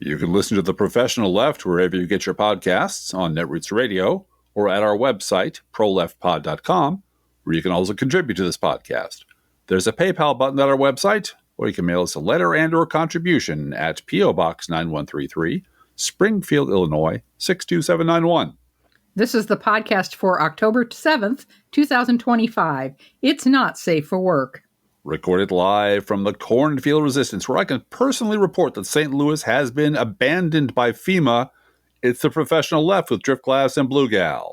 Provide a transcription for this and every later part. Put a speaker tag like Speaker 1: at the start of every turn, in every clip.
Speaker 1: You can listen to The Professional Left wherever you get your podcasts, on Netroots Radio, or at our website, proleftpod.com, where you can also contribute to this podcast. There's a PayPal button at our website, or you can mail us a letter and or contribution at P.O. Box 9133, Springfield, Illinois, 62791.
Speaker 2: This is the podcast for October 7th, 2025. It's not safe for work.
Speaker 1: Recorded live from the Cornfield Resistance, where I can personally report that St. Louis has been abandoned by FEMA. It's The Professional Left with Driftglass and Blue Gal.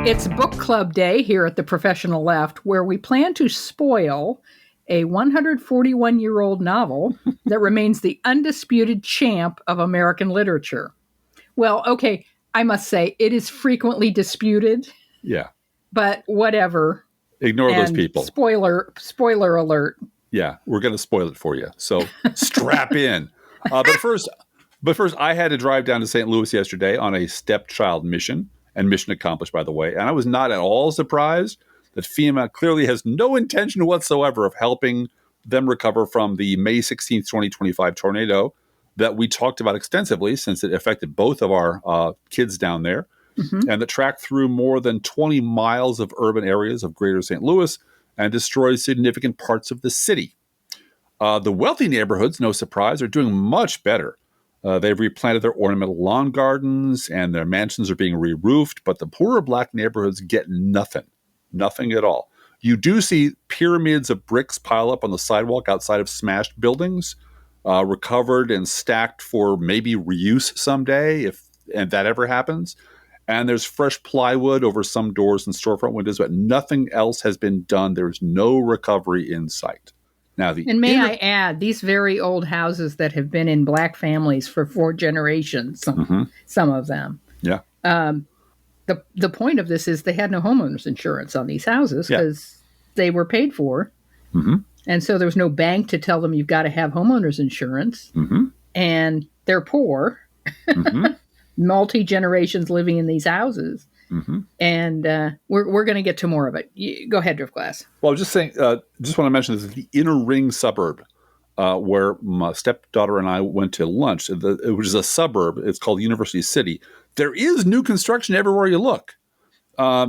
Speaker 2: It's book club day here at The Professional Left, where we plan to spoil a 141-year-old novel that remains the undisputed champ of American literature. Well, okay, I must say, it is frequently disputed. Yeah. But whatever.
Speaker 1: Ignore those people.
Speaker 2: Spoiler alert.
Speaker 1: Yeah, we're going to spoil it for you. So strap in. But first, I had to drive down to St. Louis yesterday on a stepchild mission, and mission accomplished, by the way. And I was not at all surprised that FEMA clearly has no intention whatsoever of helping them recover from the May 16th, 2025 tornado that we talked about extensively, since it affected both of our kids down there, and that tracked through more than 20 miles of urban areas of greater St. Louis and destroyed significant parts of the city. The wealthy neighborhoods, no surprise, are doing much better. They've replanted their ornamental lawn gardens, and their mansions are being re-roofed, but the poorer black neighborhoods get nothing at all. You do see pyramids of bricks pile up on the sidewalk outside of smashed buildings, recovered and stacked for maybe reuse someday, if that ever happens. And there's fresh plywood over some doors and storefront windows, but nothing else has been done. There's no recovery in sight. Now,
Speaker 2: I add, these very old houses that have been in black families for 4 generations, some of them.
Speaker 1: Yeah.
Speaker 2: The point of this is they had no homeowners insurance on these houses because they were paid for. And so there was no bank to tell them you've got to have homeowners insurance. And they're poor, multi-generations living in these houses. And we're going to get to more of it. Go ahead, Driftglass.
Speaker 1: Well, I was just saying, just want to mention this is the inner ring suburb where my stepdaughter and I went to lunch, which is a suburb. It's called University City. There is new construction everywhere you look.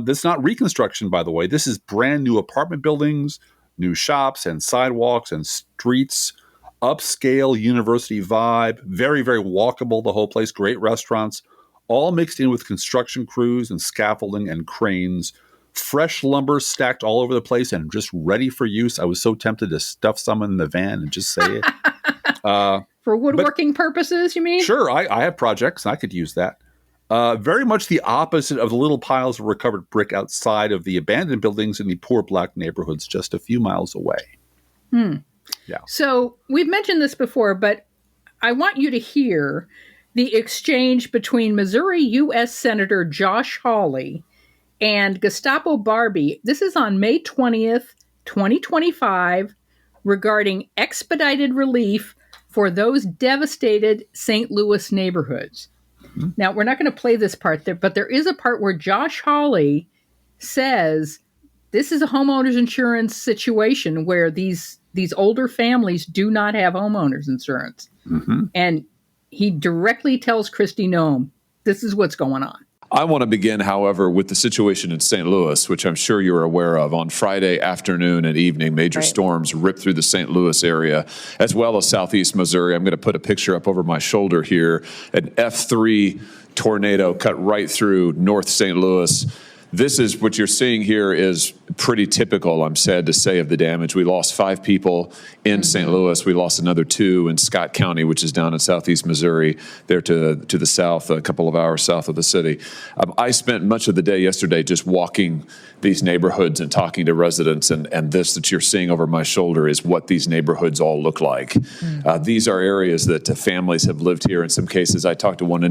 Speaker 1: This is not reconstruction, by the way. This is brand new apartment buildings, new shops and sidewalks and streets, upscale university vibe, very, very walkable, the whole place, great restaurants, all mixed in with construction crews and scaffolding and cranes, fresh lumber stacked all over the place and just ready for use. I was so tempted to stuff some in the van and just say it.
Speaker 2: For woodworking purposes, you mean?
Speaker 1: Sure, I have projects and I could use that. Very much the opposite of the little piles of recovered brick outside of the abandoned buildings in the poor black neighborhoods just a few miles away. Yeah.
Speaker 2: So we've mentioned this before, but I want you to hear the exchange between Missouri U.S. Senator Josh Hawley and Gestapo Barbie. This is on May 20th, 2025, regarding expedited relief for those devastated St. Louis neighborhoods. Now, we're not going to play this part there, but there is a part where Josh Hawley says this is a homeowners insurance situation where these older families do not have homeowners insurance. And he directly tells Kristi Noem, this is what's going on.
Speaker 3: I want to begin, however, with the situation in St. Louis, which I'm sure you're aware of. On Friday afternoon and evening, major storms ripped through the St. Louis area, as well as southeast Missouri. I'm going to put a picture up over my shoulder here. An F3 tornado cut right through North St. Louis. This is what you're seeing here is pretty typical, I'm sad to say, of the damage. We lost 5 people in St. Louis. We lost another 2 in Scott County, which is down in southeast Missouri, there to the south, a couple of hours south of the city. I spent much of the day yesterday just walking these neighborhoods and talking to residents, and this that you're seeing over my shoulder is what these neighborhoods all look like. These are areas that families have lived here. In some cases, I talked to one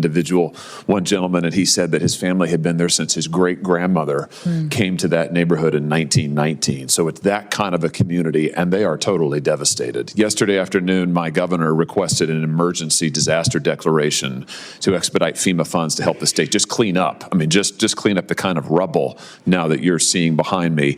Speaker 3: gentleman, and he said that his family had been there since his great-grandmother came to that neighborhood in in 1919. So it's that kind of a community, and they are totally devastated. Yesterday afternoon, my governor requested an emergency disaster declaration to expedite FEMA funds to help the state just clean up. I mean, just clean up the kind of rubble now that you're seeing behind me.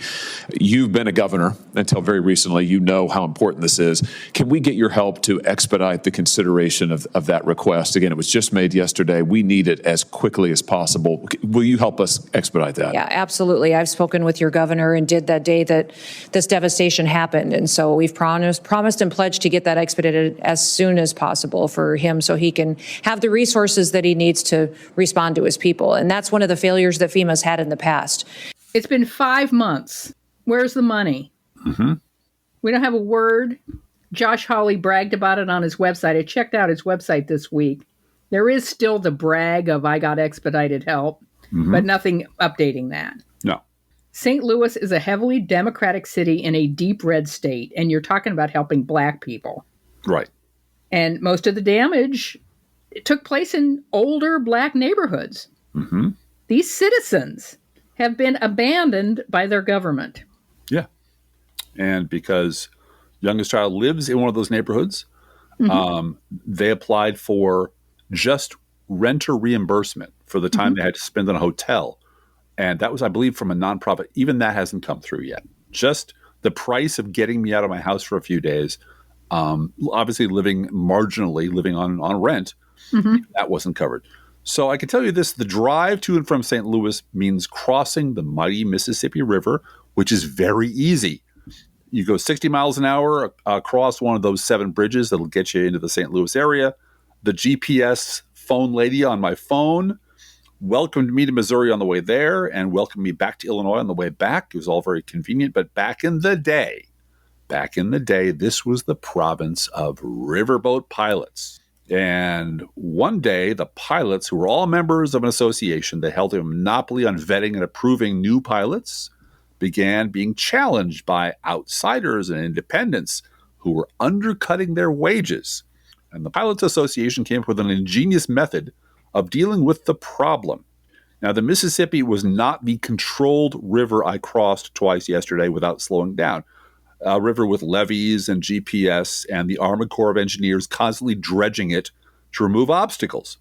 Speaker 3: You've been a governor until very recently. You know how important this is. Can we get your help to expedite the consideration of that request? Again, it was just made yesterday. We need it as quickly as possible. Will you help us expedite that?
Speaker 4: Yeah, absolutely. I've spoken with your governor and did that day that this devastation happened. And so we've promised and pledged to get that expedited as soon as possible for him so he can have the resources that he needs to respond to his people. And that's one of the failures that FEMA's had in the past.
Speaker 2: It's been 5 months. Where's the money?
Speaker 1: Mm-hmm.
Speaker 2: We don't have a word. Josh Hawley bragged about it on his website. I checked out his website this week. There is still the brag of I got expedited help, but nothing updating that.
Speaker 1: No.
Speaker 2: St. Louis is a heavily Democratic city in a deep red state, and you're talking about helping Black people.
Speaker 1: Right.
Speaker 2: And most of the damage took place in older Black neighborhoods.
Speaker 1: Mm-hmm.
Speaker 2: These citizens have been abandoned by their government.
Speaker 1: Yeah. And because youngest child lives in one of those neighborhoods, they applied for just renter reimbursement for the time they had to spend in a hotel. And that was, I believe, from a nonprofit. Even that hasn't come through yet. Just the price of getting me out of my house for a few days, obviously living on rent, that wasn't covered. So I can tell you this, the drive to and from St. Louis means crossing the mighty Mississippi River, which is very easy. You go 60 miles an hour across one of those 7 bridges that'll get you into the St. Louis area. The GPS phone lady on my phone welcomed me to Missouri on the way there and welcomed me back to Illinois on the way back. It was all very convenient. But back in the day, this was the province of riverboat pilots. And one day, the pilots, who were all members of an association that held a monopoly on vetting and approving new pilots, began being challenged by outsiders and independents who were undercutting their wages. And the Pilots Association came up with an ingenious method of dealing with the problem. Now, the Mississippi was not the controlled river I crossed twice yesterday without slowing down. A river with levees and GPS and the Army Corps of Engineers constantly dredging it to remove obstacles.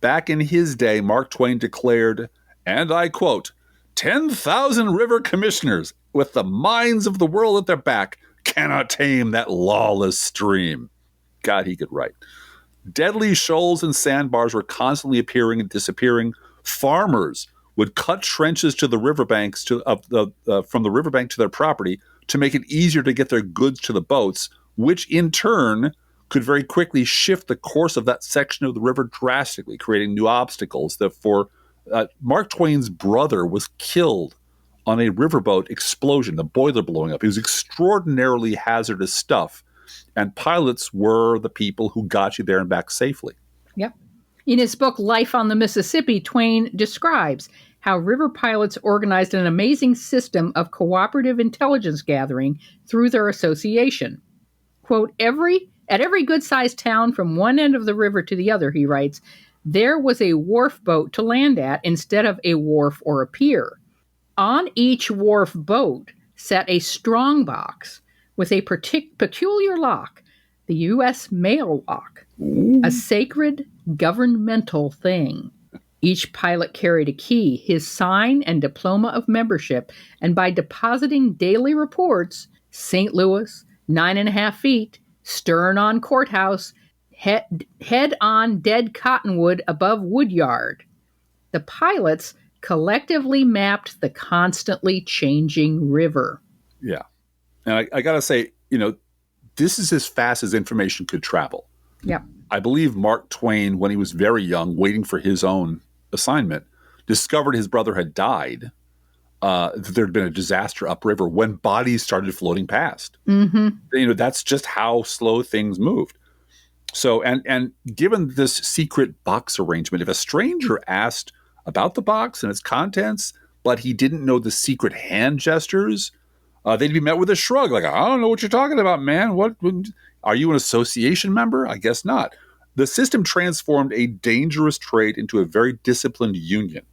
Speaker 1: Back in his day, Mark Twain declared, and I quote, 10,000 river commissioners with the minds of the world at their back cannot tame that lawless stream. God, he could write. Deadly shoals and sandbars were constantly appearing and disappearing. Farmers would cut trenches to the riverbanks from the riverbank to their property to make it easier to get their goods to the boats, which in turn could very quickly shift the course of that section of the river drastically, creating new obstacles. Mark Twain's brother was killed on a riverboat explosion, the boiler blowing up. It was extraordinarily hazardous stuff. And pilots were the people who got you there and back safely.
Speaker 2: Yep. In his book, Life on the Mississippi, Twain describes how river pilots organized an amazing system of cooperative intelligence gathering through their association. Quote, at every good-sized town from one end of the river to the other, he writes, there was a wharf boat to land at instead of a wharf or a pier. On each wharf boat sat a strong box with a peculiar lock, the U.S. mail lock, a sacred governmental thing. Each pilot carried a key, his sign and diploma of membership, and by depositing daily reports, St. Louis, 9.5 feet, stern on courthouse, head on dead cottonwood above woodyard. The pilots collectively mapped the constantly changing river.
Speaker 1: Yeah. And I got to say, this is as fast as information could travel.
Speaker 2: Yeah.
Speaker 1: I believe Mark Twain, when he was very young, waiting for his own assignment, discovered his brother had died, that there had been a disaster upriver when bodies started floating past.
Speaker 2: Mm-hmm.
Speaker 1: That's just how slow things moved. So, and given this secret box arrangement, if a stranger asked about the box and its contents, but he didn't know the secret hand gestures, they'd be met with a shrug, like, I don't know what you're talking about, man. What are you an association member? I guess not. The system transformed a dangerous trade into a very disciplined union.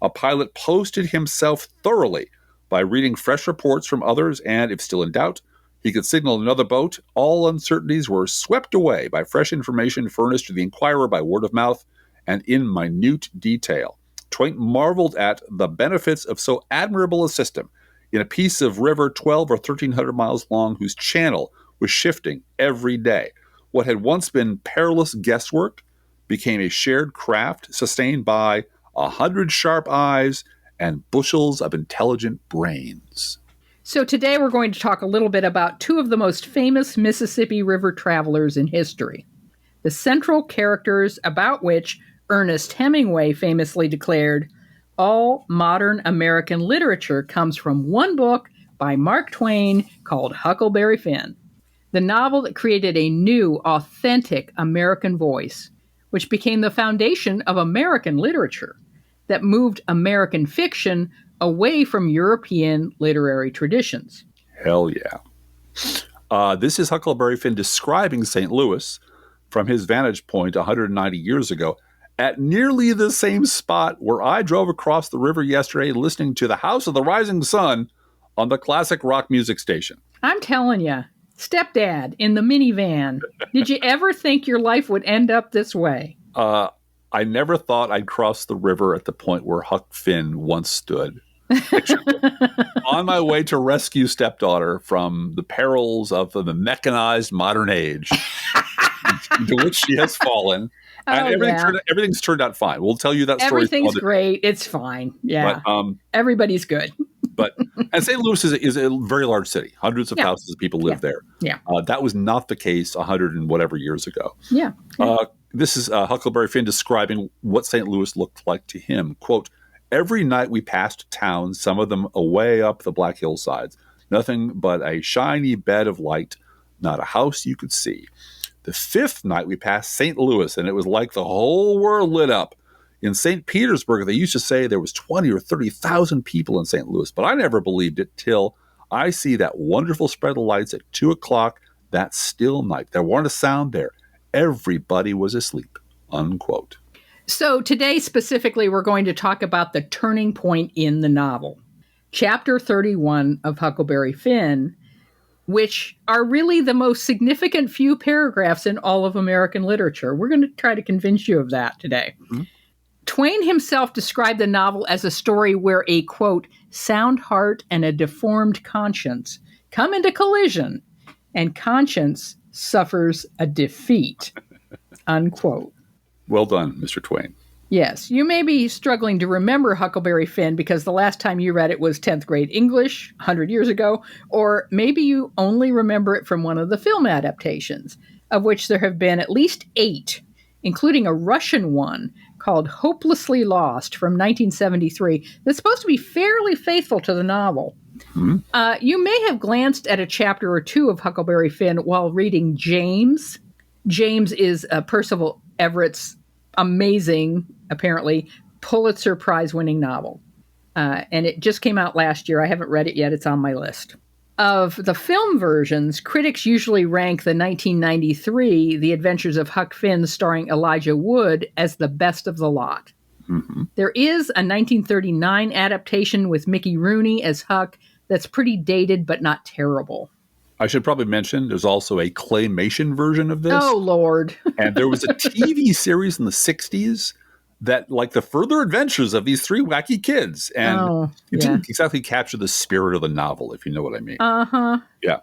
Speaker 1: A pilot posted himself thoroughly By reading fresh reports from others, and if still in doubt, he could signal another boat. All uncertainties were swept away by fresh information furnished to the inquirer by word of mouth and in minute detail. Twain marveled at the benefits of so admirable a system in a piece of river 12 or 1,300 miles long whose channel was shifting every day. What had once been perilous guesswork became a shared craft sustained by 100 sharp eyes and bushels of intelligent brains.
Speaker 2: So today we're going to talk a little bit about two of the most famous Mississippi River travelers in history, the central characters about which Ernest Hemingway famously declared, all modern American literature comes from one book by Mark Twain called Huckleberry Finn, the novel that created a new, authentic American voice, which became the foundation of American literature, that moved American fiction away from European literary traditions.
Speaker 1: Hell yeah. This is Huckleberry Finn describing St. Louis from his vantage point 190 years ago at nearly the same spot where I drove across the river yesterday listening to the House of the Rising Sun on the classic rock music station.
Speaker 2: I'm telling you, stepdad in the minivan, did you ever think your life would end up this way?
Speaker 1: I never thought I'd cross the river at the point where Huck Finn once stood. On my way to rescue stepdaughter from the perils of the mechanized modern age into which she has fallen. And everything's turned out fine. We'll tell you that story.
Speaker 2: Everything's great. It's fine. Yeah.
Speaker 1: But,
Speaker 2: everybody's good.
Speaker 1: And St. Louis is a very large city. Hundreds of thousands of people live there.
Speaker 2: Yeah.
Speaker 1: That was not the case 100 and whatever years ago.
Speaker 2: Yeah.
Speaker 1: This is Huckleberry Finn describing what St. Louis looked like to him. Quote, every night we passed towns, some of them away up the black hillsides. Nothing but a shiny bed of light, not a house you could see. The fifth night we passed St. Louis, and it was like the whole world lit up. In St. Petersburg, they used to say there was 20 or 30,000 people in St. Louis, but I never believed it till I see that wonderful spread of lights at 2 o'clock that still night. There weren't a sound there. Everybody was asleep, unquote.
Speaker 2: So today specifically, we're going to talk about the turning point in the novel, Chapter 31 of Huckleberry Finn, which are really the most significant few paragraphs in all of American literature. We're going to try to convince you of that today. Mm-hmm. Twain himself described the novel as a story where a, quote, sound heart and a deformed conscience come into collision, and conscience suffers a defeat, unquote.
Speaker 1: Well done, Mr. Twain.
Speaker 2: Yes, you may be struggling to remember Huckleberry Finn because the last time you read it was 10th grade English 100 years ago, or maybe you only remember it from one of the film adaptations, of which there have been at least 8, including a Russian one called Hopelessly Lost from 1973 that's supposed to be fairly faithful to the novel. Mm-hmm. You may have glanced at a chapter or two of Huckleberry Finn while reading James. James is Percival Everett's amazing, apparently, Pulitzer Prize-winning novel. And it just came out last year. I haven't read it yet. It's on my list. Of the film versions, critics usually rank the 1993 The Adventures of Huck Finn starring Elijah Wood as the best of the lot. Mm-hmm. There is a 1939 adaptation with Mickey Rooney as Huck that's pretty dated but not terrible.
Speaker 1: I should probably mention there's also a claymation version of this.
Speaker 2: Oh, Lord.
Speaker 1: And there was a TV series in the 60s that, like, the further adventures of these 3 wacky kids. And it didn't exactly capture the spirit of the novel, if you know what I mean. Uh-huh. Yeah.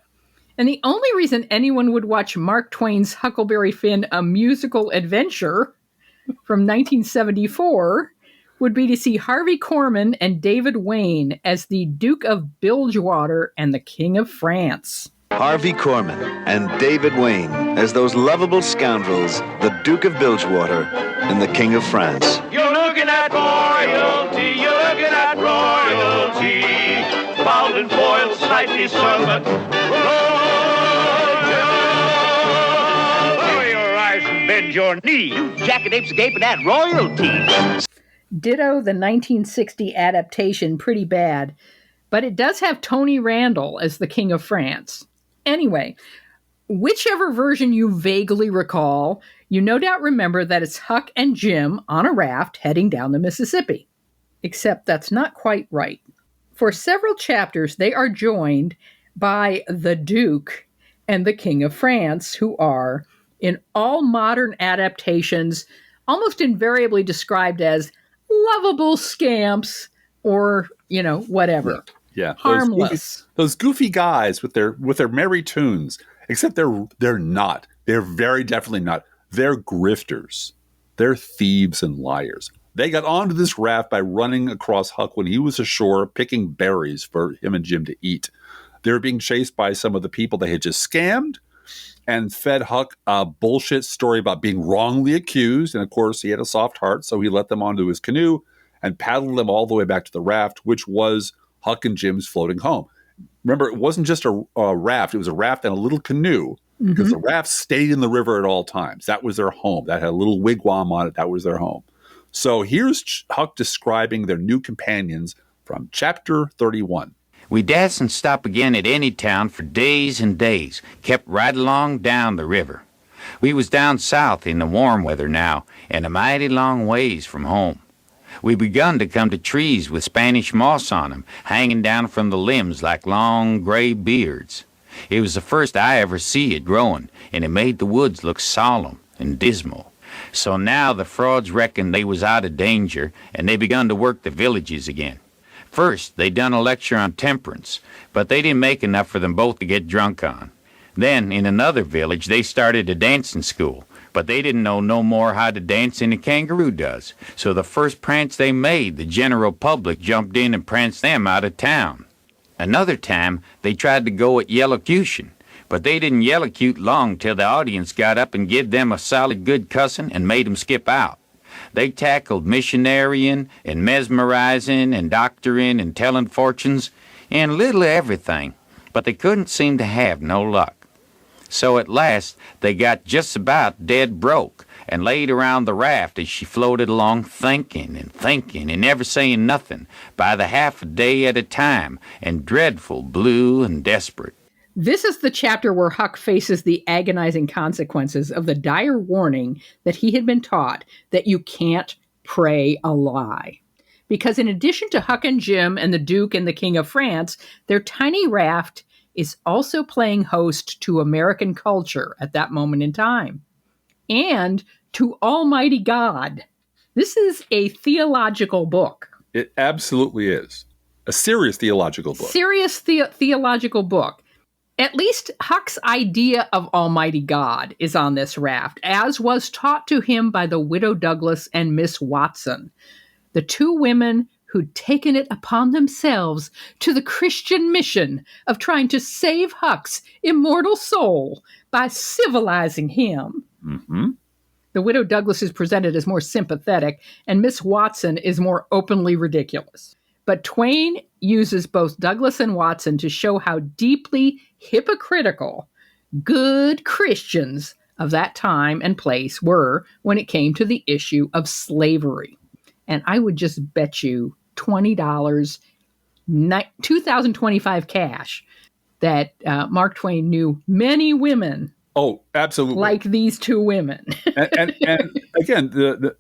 Speaker 2: And the only reason anyone would watch Mark Twain's Huckleberry Finn, A Musical Adventure from 1974 would be to see Harvey Korman and David Wayne as the Duke of Bilgewater and the King of France.
Speaker 5: Harvey Korman and David Wayne as those lovable scoundrels, the Duke of Bilgewater and the King of France.
Speaker 6: You're looking at royalty, you're looking at royalty. Fouled and foiled, slightly sung, but lower your eyes and bend your knee. You jackanapes gaping at royalty.
Speaker 2: Ditto the 1960 adaptation, pretty bad, but it does have Tony Randall as the King of France. Anyway, whichever version you vaguely recall, you no doubt remember that it's Huck and Jim on a raft heading down the Mississippi. Except that's not quite right. For several chapters, they are joined by the Duke and the King of France, who are, in all modern adaptations, almost invariably described as lovable scamps or, whatever.
Speaker 1: Yeah.
Speaker 2: Harmless.
Speaker 1: Those goofy guys with their merry tunes, except they're not. They're very definitely not. They're grifters. They're thieves and liars. They got onto this raft by running across Huck when he was ashore picking berries for him and Jim to eat. They were being chased by some of the people they had just scammed and fed Huck a bullshit story about being wrongly accused. And of course, he had a soft heart, so he let them onto his canoe and paddled them all the way back to the raft, which was Huck and Jim's floating home. Remember, it wasn't just a raft. It was a raft and a little canoe, because the raft stayed in the river at all times. That was their home. That had a little wigwam on it. That was their home. So here's Huck describing their new companions from chapter 31.
Speaker 7: We dasn't stop again at any town for days and days, kept right along down the river. We was down south in the warm weather now, and a mighty long ways from home. We begun to come to trees with Spanish moss on 'em, hanging down from the limbs like long gray beards. It was the first I ever see it growing, and it made the woods look solemn and dismal. So now the frauds reckoned they was out of danger, and they begun to work the villages again. First, they done a lecture on temperance, but they didn't make enough for them both to get drunk on. Then, in another village, they started a dancing school, but they didn't know no more how to dance than a kangaroo does. So the first prance they made, the general public jumped in and pranced them out of town. Another time, they tried to go at yellocution, but they didn't yellocute long till the audience got up and give them a solid good cussing and made 'em skip out. They tackled missionarying and mesmerizing and doctoring and telling fortunes and little of everything, but they couldn't seem to have no luck. So at last they got just about dead broke and laid around the raft as she floated along thinking and never saying nothing by the half a day at a time, and dreadful blue and desperate.
Speaker 2: This is the chapter where Huck faces the agonizing consequences of the dire warning that he had been taught that you can't pray a lie. Because in addition to Huck and Jim and the Duke and the King of France, their tiny raft is also playing host to American culture at that moment in time. And to Almighty God. This is a theological book.
Speaker 1: It absolutely is. A serious theological book.
Speaker 2: Serious theological book. At least Huck's idea of Almighty God is on this raft, as was taught to him by the widow Douglas and Miss Watson, the two women who'd taken it upon themselves to the Christian mission of trying to save Huck's immortal soul by civilizing him.
Speaker 1: Mm-hmm.
Speaker 2: The widow Douglas is presented as more sympathetic, and Miss Watson is more openly ridiculous. But Twain uses both Douglas and Watson to show how deeply hypocritical good Christians of that time and place were when it came to the issue of slavery. And I would just bet you $20, 2025 cash, that Mark Twain knew many women.
Speaker 1: Oh, absolutely.
Speaker 2: Like these two women.
Speaker 1: and again, the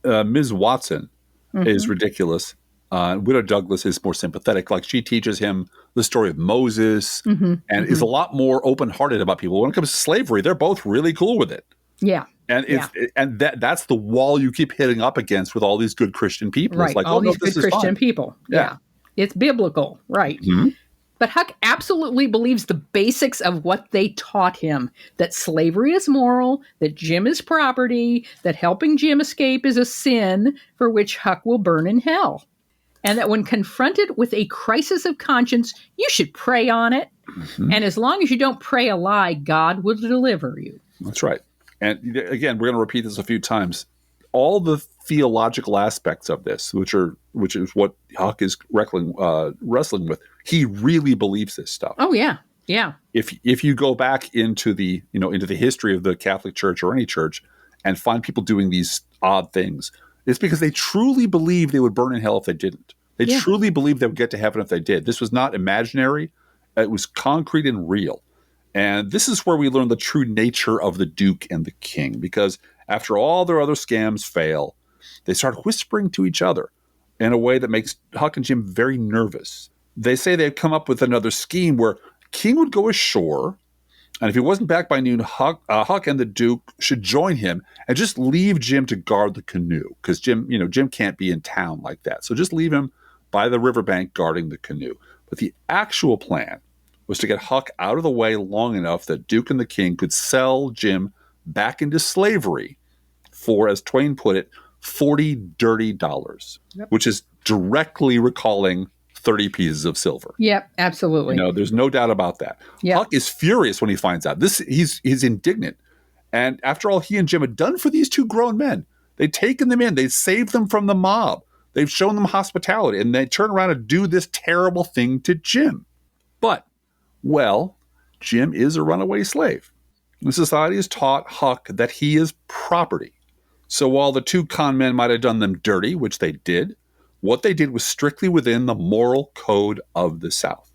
Speaker 1: Ms. Watson is ridiculous. Widow Douglas is more sympathetic. Like, she teaches him the story of Moses and is a lot more open-hearted about people. When it comes to slavery, they're both really cool with it.
Speaker 2: Yeah.
Speaker 1: And that's the wall you keep hitting up against with all these good Christian people.
Speaker 2: Right.
Speaker 1: It's like,
Speaker 2: all these good Christian people. Yeah. It's biblical. Right. Mm-hmm. But Huck absolutely believes the basics of what they taught him, that slavery is moral, that Jim is property, that helping Jim escape is a sin for which Huck will burn in hell. And that when confronted with a crisis of conscience, you should pray on it. Mm-hmm. And as long as you don't pray a lie, God will deliver you.
Speaker 1: That's right. And again, we're going to repeat this a few times. All the theological aspects of this, which is what Huck is wrestling with, he really believes this stuff.
Speaker 2: Oh yeah, yeah.
Speaker 1: If you go back into the history of the Catholic Church or any church and find people doing these odd things, it's because they truly believe they would burn in hell if they didn't. They truly believe they would get to heaven if they did. This was not imaginary. It was concrete and real. And this is where we learn the true nature of the Duke and the King, because after all their other scams fail, they start whispering to each other in a way that makes Huck and Jim very nervous. they say they've come up with another scheme where King would go ashore, and if he wasn't back by noon, Huck and the Duke should join him and just leave Jim to guard the canoe, because Jim can't be in town like that. So just leave him by the riverbank guarding the canoe. But the actual plan was to get Huck out of the way long enough that Duke and the King could sell Jim back into slavery for, as Twain put it, $40 dirty, which is directly recalling 30 pieces of silver.
Speaker 2: Yep, absolutely.
Speaker 1: There's no doubt about that.
Speaker 2: Yep.
Speaker 1: Huck is furious when he finds out. He's indignant. And after all he and Jim had done for these two grown men, they'd taken them in, they'd saved them from the mob, they've shown them hospitality, and they turn around and do this terrible thing to Jim. But, well, Jim is a runaway slave. And society has taught Huck that he is property. So while the two con men might have done them dirty, which they did, what they did was strictly within the moral code of the South.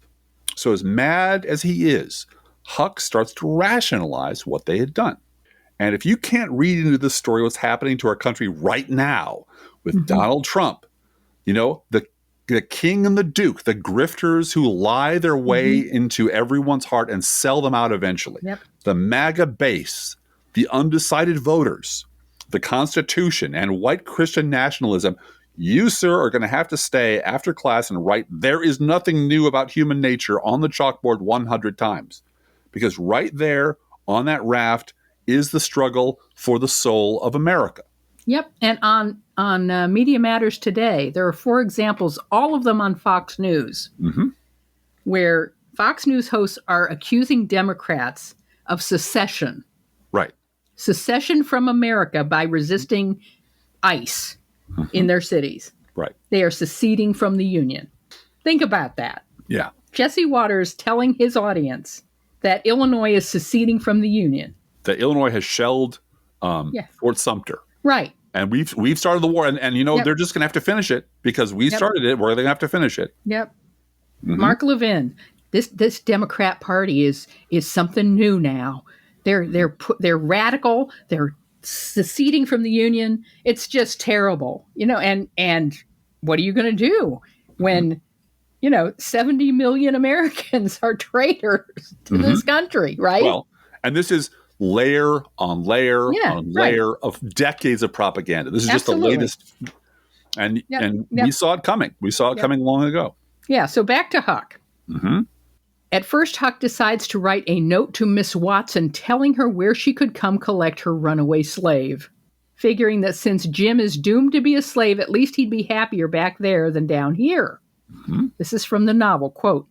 Speaker 1: So as mad as he is, Huck starts to rationalize what they had done. And if you can't read into this story what's happening to our country right now with Donald Trump, the King and the Duke, the grifters who lie their way into everyone's heart and sell them out eventually, the MAGA base, the undecided voters, the Constitution, and white Christian nationalism, you, sir, are going to have to stay after class and write "There is nothing new about human nature" on the chalkboard 100 times. Because right there on that raft is the struggle for the soul of America.
Speaker 2: Yep. And on Media Matters today, there are 4 examples, all of them on Fox News, where Fox News hosts are accusing Democrats of secession.
Speaker 1: Right.
Speaker 2: Secession from America by resisting ICE in their cities.
Speaker 1: Right.
Speaker 2: They are seceding from the Union. Think about that.
Speaker 1: Yeah.
Speaker 2: Jesse Waters telling his audience that Illinois is seceding from the Union. That
Speaker 1: Illinois has shelled Fort Sumter.
Speaker 2: Right.
Speaker 1: And we've started the war, and they're just going to have to finish it because we started it. We're going to have to finish it.
Speaker 2: Yep. Mark Levin, this Democrat Party is something new now. They're radical. They're seceding from the Union. It's just terrible, And what are you going to do when 70 million Americans are traitors to this country, right?
Speaker 1: Well, and this is layer on layer on layer of decades of propaganda. This is just the latest. And we saw it coming. We saw it coming long ago.
Speaker 2: Yeah. So back to Huck. At first, Huck decides to write a note to Miss Watson telling her where she could come collect her runaway slave, figuring that since Jim is doomed to be a slave, at least he'd be happier back there than down here. This is from the novel, quote,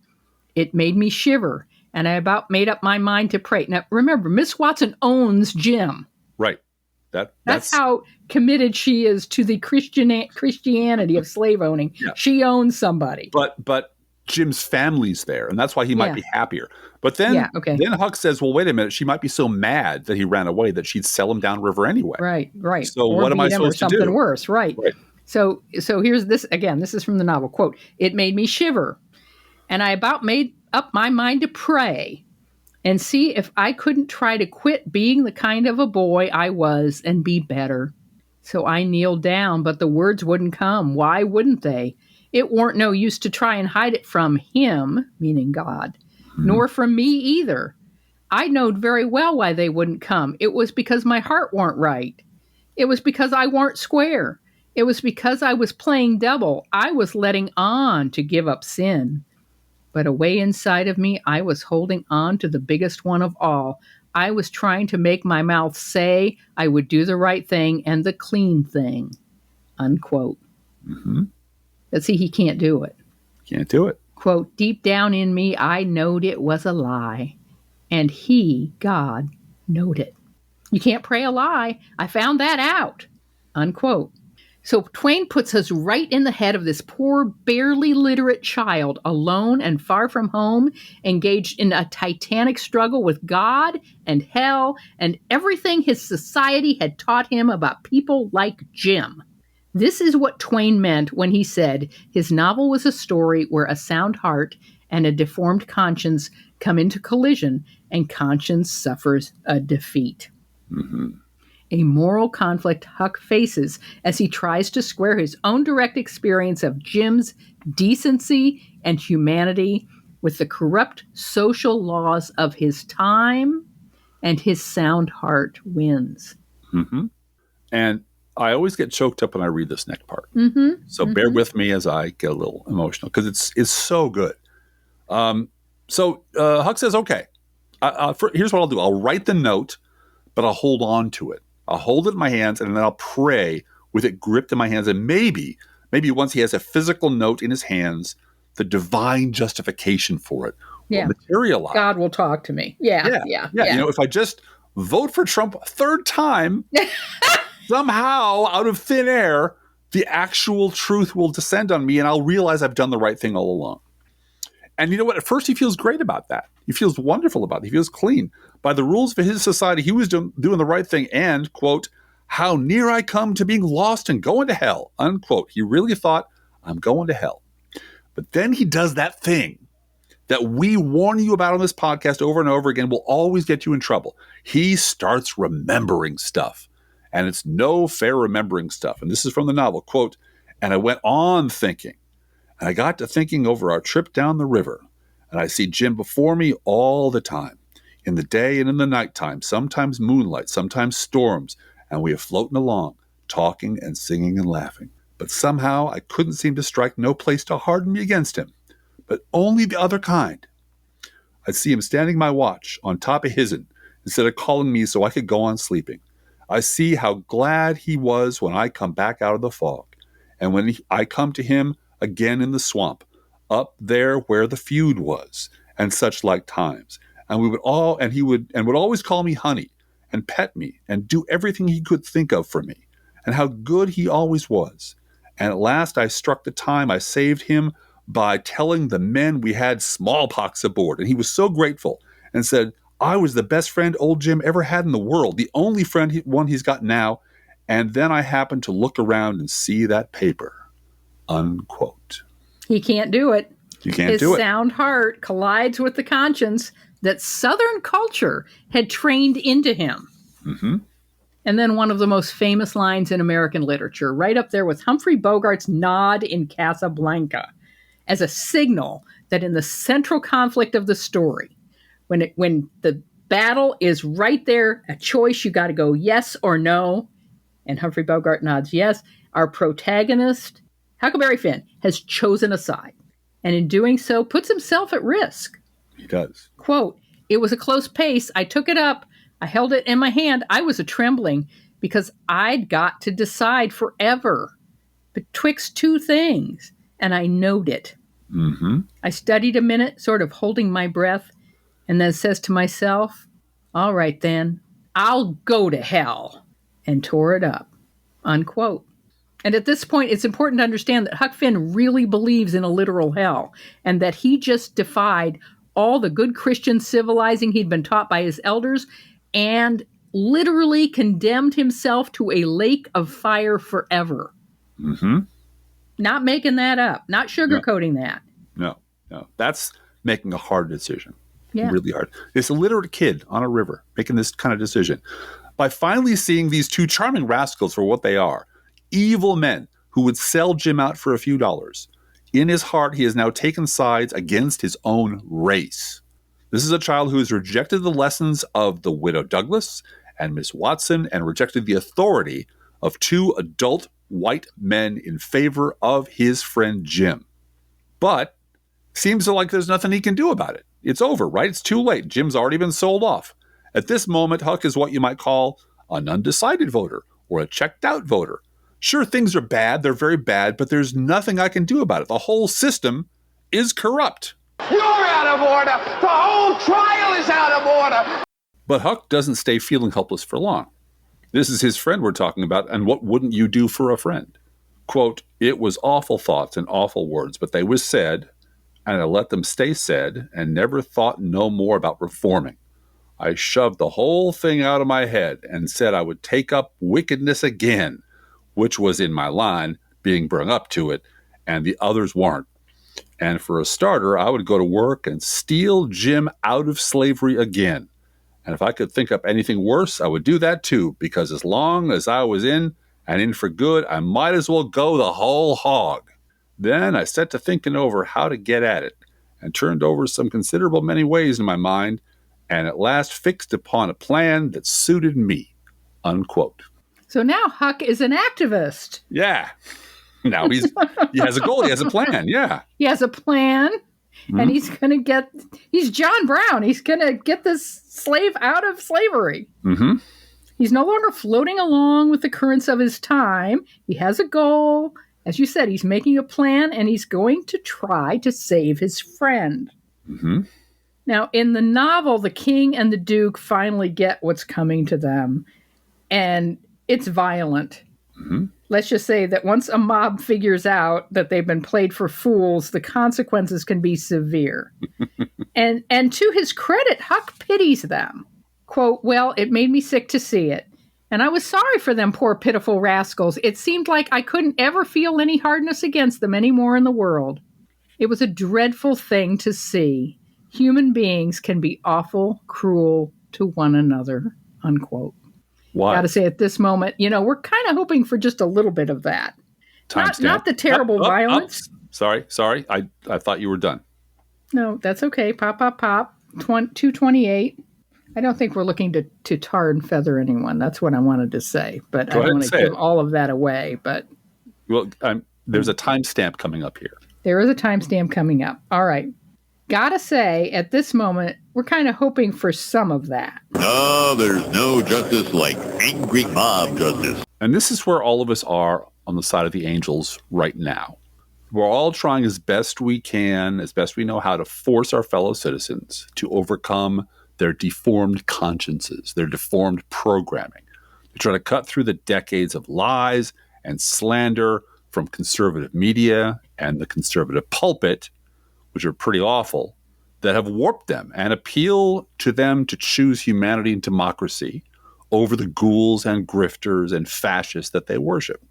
Speaker 2: "It made me shiver, and I about made up my mind to pray." Now, remember, Miss Watson owns Jim.
Speaker 1: Right.
Speaker 2: That's how committed she is to the Christianity of slave owning. Yeah. She owns somebody.
Speaker 1: But Jim's family's there, and that's why he might be happier. But then Huck says, well, wait a minute, she might be so mad that he ran away that she'd sell him downriver anyway.
Speaker 2: Right.
Speaker 1: So what am I supposed to do?
Speaker 2: Something worse, right. So here's this, again, this is from the novel, quote, "It made me shiver, and I about made up my mind to pray and see if I couldn't try to quit being the kind of a boy I was and be better. So I kneeled down, but the words wouldn't come. Why wouldn't they? It weren't no use to try and hide it from him," meaning God, "nor from me either. I knowed very well why they wouldn't come. It was because my heart weren't right. It was because I weren't square. It was because I was playing double. I was letting on to give up sin. But away inside of me, I was holding on to the biggest one of all. I was trying to make my mouth say I would do the right thing and the clean thing," unquote. But see, he can't do it.
Speaker 1: Can't do it.
Speaker 2: Quote, "Deep down in me, I knowed it was a lie. And he, God, knowed it. You can't pray a lie. I found that out," unquote. So Twain puts us right in the head of this poor, barely literate child, alone and far from home, engaged in a titanic struggle with God and hell and everything his society had taught him about people like Jim. This is what Twain meant when he said his novel was a story where a sound heart and a deformed conscience come into collision and conscience suffers a defeat. a moral conflict Huck faces as he tries to square his own direct experience of Jim's decency and humanity with the corrupt social laws of his time, and his sound heart wins.
Speaker 1: Mm-hmm. And I always get choked up when I read this next part.
Speaker 2: Mm-hmm.
Speaker 1: So bear with me as I get a little emotional because it's so good. So Huck says, okay, here's what I'll do. I'll write the note, but I'll hold on to it. I'll hold it in my hands, and then I'll pray with it gripped in my hands. And maybe once he has a physical note in his hands, the divine justification for it will materialize.
Speaker 2: God will talk to me. Yeah.
Speaker 1: You know, if I just vote for Trump a third time, somehow out of thin air, the actual truth will descend on me, and I'll realize I've done the right thing all along. And you know what? At first, he feels great about that. He feels wonderful about it. He feels clean. By the rules of his society, he was doing the right thing. And, quote, how near I come to being lost and going to hell, unquote. He really thought, I'm going to hell. But then he does that thing that we warn you about on this podcast over and over again will always get you in trouble. He starts remembering stuff. And it's no fair remembering stuff. And this is from the novel, quote, and I went on thinking. And I got to thinking over our trip down the river, and I see Jim before me all the time, in the day and in the nighttime, sometimes moonlight, sometimes storms, and we are floating along, talking and singing and laughing. But somehow I couldn't seem to strike no place to harden me against him, but only the other kind. I'd see him standing my watch on top of his'n, instead of calling me so I could go on sleeping. I see how glad he was when I come back out of the fog, and when I come to him again in the swamp, up there where the feud was, and such like times. And he would always call me honey, and pet me, and do everything he could think of for me, and how good he always was. And at last I struck the time I saved him by telling the men we had smallpox aboard, and he was so grateful, and said, I was the best friend old Jim ever had in the world, the only one he's got now. And then I happened to look around and see that paper. Unquote.
Speaker 2: He can't do it.
Speaker 1: You can't do it.
Speaker 2: His sound heart collides with the conscience that Southern culture had trained into him.
Speaker 1: Mm-hmm.
Speaker 2: And then one of the most famous lines in American literature, right up there with Humphrey Bogart's nod in Casablanca, as a signal that in the central conflict of the story, when the battle is right there, a choice, you got to go yes or no, and Humphrey Bogart nods yes, our protagonist, Huckleberry Finn, has chosen a side, and in doing so puts himself at risk.
Speaker 1: He does.
Speaker 2: Quote, it was a close pace. I took it up. I held it in my hand. I was a-trembling because I'd got to decide forever betwixt two things, and I knowed it.
Speaker 1: Mm-hmm.
Speaker 2: I studied a minute, sort of holding my breath, and then says to myself, all right then, I'll go to hell, and tore it up. Unquote. And at this point, it's important to understand that Huck Finn really believes in a literal hell, and that he just defied all the good Christian civilizing he'd been taught by his elders, and literally condemned himself to a lake of fire forever.
Speaker 1: Mm-hmm.
Speaker 2: Not making that up, not sugarcoating that.
Speaker 1: No. That's making a hard decision.
Speaker 2: Yeah.
Speaker 1: Really hard. This illiterate kid on a river making this kind of decision. By finally seeing these two charming rascals for what they are, evil men who would sell Jim out for a few dollars, in his heart he has now taken sides against his own race. This is a child who has rejected the lessons of the widow Douglas and Miss Watson and rejected the authority of two adult white men in favor of his friend Jim. But seems like there's nothing he can do about it. It's over, right? It's too late. Jim's already been sold off. At this moment, Huck is what you might call an undecided voter or a checked out voter. Sure, things are bad. They're very bad, but there's nothing I can do about it. The whole system is corrupt.
Speaker 6: You're out of order. The whole trial is out of order.
Speaker 1: But Huck doesn't stay feeling helpless for long. This is his friend we're talking about, and what wouldn't you do for a friend? Quote, it was awful thoughts and awful words, but they was said, and I let them stay said, and never thought no more about reforming. I shoved the whole thing out of my head and said I would take up wickedness again, which was in my line, being brung up to it, and the others weren't. And for a starter, I would go to work and steal Jim out of slavery again. And if I could think up anything worse, I would do that too, because as long as I was in, and in for good, I might as well go the whole hog. Then I set to thinking over how to get at it, and turned over some considerable many ways in my mind, and at last fixed upon a plan that suited me, unquote.
Speaker 2: So now Huck is an activist.
Speaker 1: Yeah. Now he has a goal, he has a plan, yeah.
Speaker 2: He has a plan, and he's John Brown. He's going to get this slave out of slavery.
Speaker 1: Mm-hmm.
Speaker 2: He's no longer floating along with the currents of his time. He has a goal. As you said, he's making a plan, and he's going to try to save his friend.
Speaker 1: Mm-hmm.
Speaker 2: Now, in the novel, the king and the duke finally get what's coming to them, and it's violent.
Speaker 1: Mm-hmm.
Speaker 2: Let's just say that once a mob figures out that they've been played for fools, the consequences can be severe. and to his credit, Huck pities them. Quote, "Well, it made me sick to see it. And I was sorry for them poor pitiful rascals. It seemed like I couldn't ever feel any hardness against them anymore in the world. It was a dreadful thing to see. Human beings can be awful, cruel to one another," unquote.
Speaker 1: Why?
Speaker 2: Got to say, at this moment, we're kind of hoping for just a little bit of that. Not the terrible violence.
Speaker 1: Sorry. I thought you were done.
Speaker 2: No, that's okay. Pop. 228. I don't think we're looking to tar and feather anyone. That's what I wanted to say. But I don't want to give all of that away. But
Speaker 1: well, there's a timestamp coming up here.
Speaker 2: There is a timestamp coming up. All right. Gotta say, at this moment, we're kind of hoping for some of that.
Speaker 8: No, there's no justice like angry mob justice.
Speaker 1: And this is where all of us are on the side of the angels right now. We're all trying as best we can, as best we know how, to force our fellow citizens to overcome their deformed consciences, their deformed programming, to try to cut through the decades of lies and slander from conservative media and the conservative pulpit, which are pretty awful, that have warped them and appeal to them to choose humanity and democracy over the ghouls and grifters and fascists that they worship.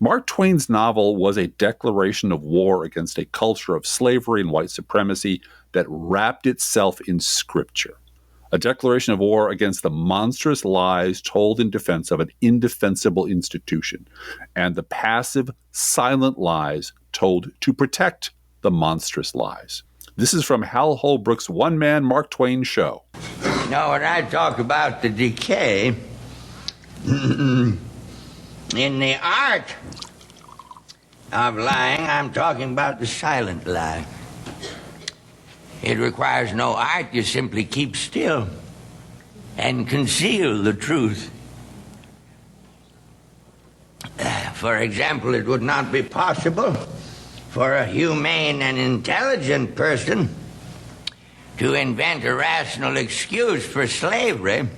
Speaker 1: Mark Twain's novel was a declaration of war against a culture of slavery and white supremacy that wrapped itself in scripture. A declaration of war against the monstrous lies told in defense of an indefensible institution, and the passive, silent lies told to protect the monstrous lies. This is from Hal Holbrook's one-man Mark Twain show.
Speaker 9: Now, when I talk about the decay, in the art of lying, I'm talking about the silent lie. It requires no art. You simply keep still and conceal the truth. For example, it would not be possible for a humane and intelligent person to invent a rational excuse for slavery,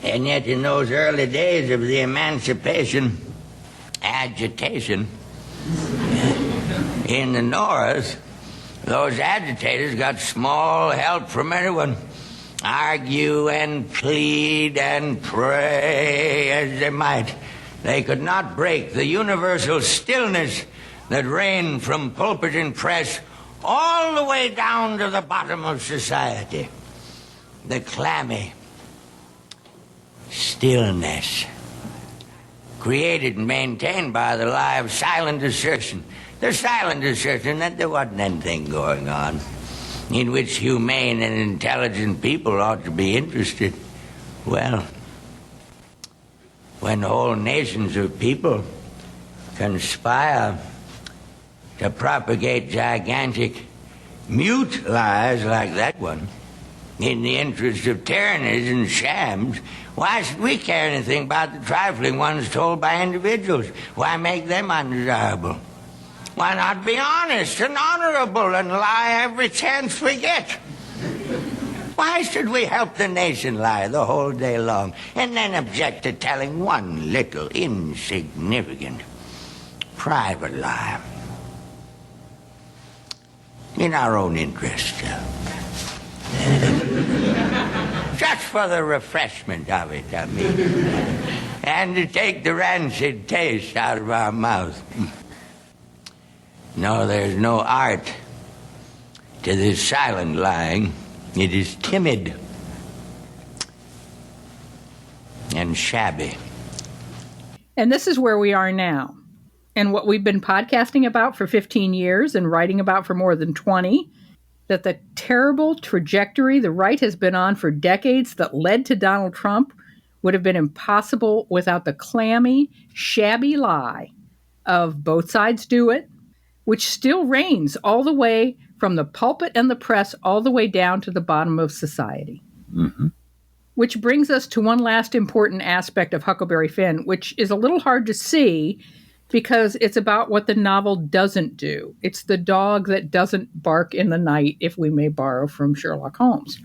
Speaker 9: and yet in those early days of the emancipation agitation in the North, those agitators got small help from anyone. Argue and plead and pray as they might, they could not break the universal stillness that reigned from pulpit and press all the way down to the bottom of society. The clammy stillness created and maintained by the lie of silent assertion. The silent assertion that there wasn't anything going on in which humane and intelligent people ought to be interested. Well, when whole nations of people conspire to propagate gigantic, mute lies like that one in the interest of tyrannies and shams, why should we care anything about the trifling ones told by individuals? Why make them undesirable? Why not be honest and honorable and lie every chance we get? Why should we help the nation lie the whole day long and then object to telling one little insignificant private lie in our own interest? Just for the refreshment of it, I mean, and to take the rancid taste out of our mouth. No, there's no art to this silent lying. It is timid. and shabby.
Speaker 2: And this is where we are now. And what we've been podcasting about for 15 years and writing about for more than 20, that the terrible trajectory the right has been on for decades that led to Donald Trump would have been impossible without the clammy, shabby lie of both sides do it, which still reigns all the way from the pulpit and the press all the way down to the bottom of society.
Speaker 1: Mm-hmm.
Speaker 2: Which brings us to one last important aspect of Huckleberry Finn, which is a little hard to see because it's about what the novel doesn't do. It's the dog that doesn't bark in the night, if we may borrow from Sherlock Holmes.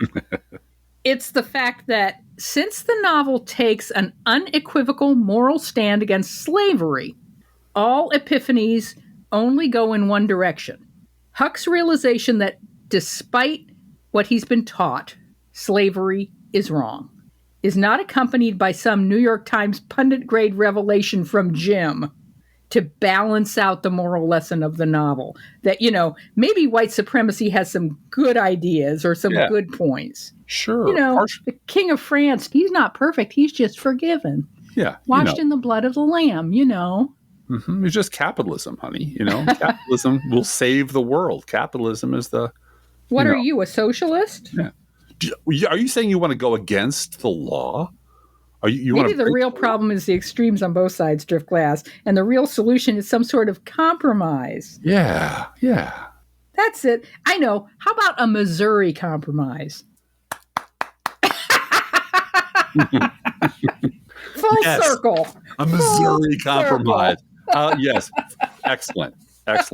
Speaker 2: It's the fact that since the novel takes an unequivocal moral stand against slavery, all epiphanies only go in one direction. Huck's realization that despite what he's been taught, slavery is wrong, is not accompanied by some New York Times pundit-grade revelation from Jim to balance out the moral lesson of the novel. That, maybe white supremacy has some good ideas or some good points.
Speaker 1: Sure.
Speaker 2: The King of France, he's not perfect. He's just forgiven.
Speaker 1: Yeah.
Speaker 2: Washed in the blood of the Lamb,
Speaker 1: Mm-hmm. It's just capitalism, honey. Capitalism will save the world. Capitalism is the...
Speaker 2: What are you, a socialist?
Speaker 1: Yeah. Are you saying you want to go against the law?
Speaker 2: Maybe the real problem is the extremes on both sides, Driftglass, and the real solution is some sort of compromise.
Speaker 1: Yeah.
Speaker 2: That's it. I know. How about a Missouri compromise? Full circle.
Speaker 1: A Missouri compromise. Yes. Excellent.
Speaker 2: Thanks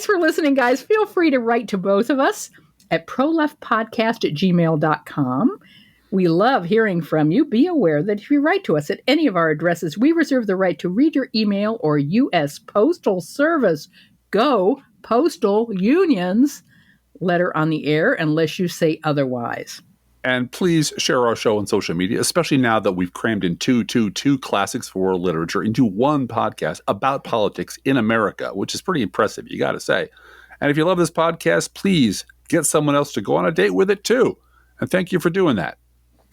Speaker 2: for listening, guys. Feel free to write to both of us at proleftpodcast@gmail.com. We love hearing from you. Be aware that if you write to us at any of our addresses, we reserve the right to read your email or U.S. Postal Service. Go Postal Unions letter on the air unless you say otherwise.
Speaker 1: And please share our show on social media, especially now that we've crammed in two classics for world literature into one podcast about politics in America, which is pretty impressive, you got to say. And if you love this podcast, please get someone else to go on a date with it too. And thank you for doing that.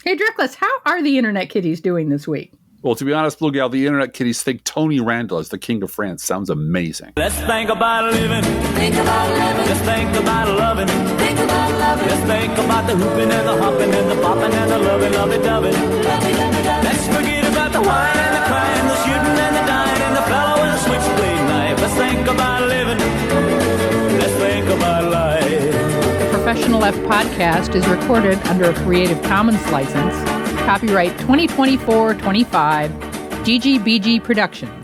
Speaker 2: Hey, Drickless, how are the Internet Kitties doing this week?
Speaker 1: Well, to be honest, Blue Gal, the Internet Kitties think Tony Randall as the King of France sounds amazing.
Speaker 10: Let's think about living. Think about living. Let's think about loving. Think about loving. Let's think about the hooping and the hopping and the popping and the loving, lovey-dovey. Let's forget about the wine and the crying, the shooting and the dying and the fellow with the switchblade knife. Let's think about living. Let's think about life.
Speaker 2: The Professional Left podcast is recorded under a Creative Commons license. Copyright 2024-25, GGBG Productions.